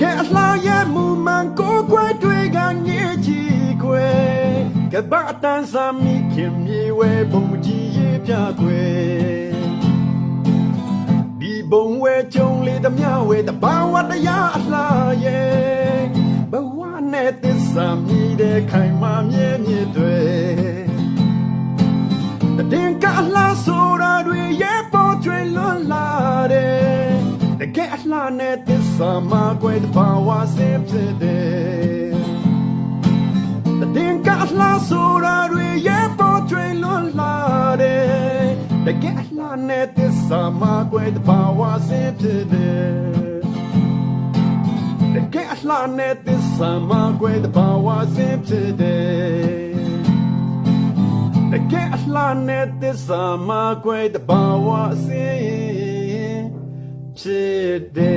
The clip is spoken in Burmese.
ကဲအလှရဲ့မူမှန်ကိုကွယ်တွေကငြိချီခွဲကဘာတန်စာမိခင်မြေဝဲဘုံကြီးရေးပြခွဲဒီဘုံဝဲကြုံလေသမျှဝဲတဘာဝတရားအလှရဲ့ဘဝနဲ့သစ္စာမြည်တဲ့ခိုင်မာမြဲမြည်တွေတင်ကအလှဆိုတာတွေရဲ့ပေါ်ကျွေလွန်လာတယ်တကယ်အလှနဲ့သစ္စာမှာကွယ်တဘာဝစင်ဖြစ်တယ်တင်ကအလှဆိုတာတွေရဲ့ပေါ်ကျွေလွန်လာတယ်တကယ်အလှနဲ့သစ္စာမှာကွယ်တဘာဝစင်ဖြစ်တယ်တကယ်အလှနဲ့သစ္စာမှာကွယ်တဘာဝစင်ဖြစ်တယ်တကယ်အလှနဲ့သစ္စာမှာကွယ်တဘာဝစင်ဖြစ်တယ်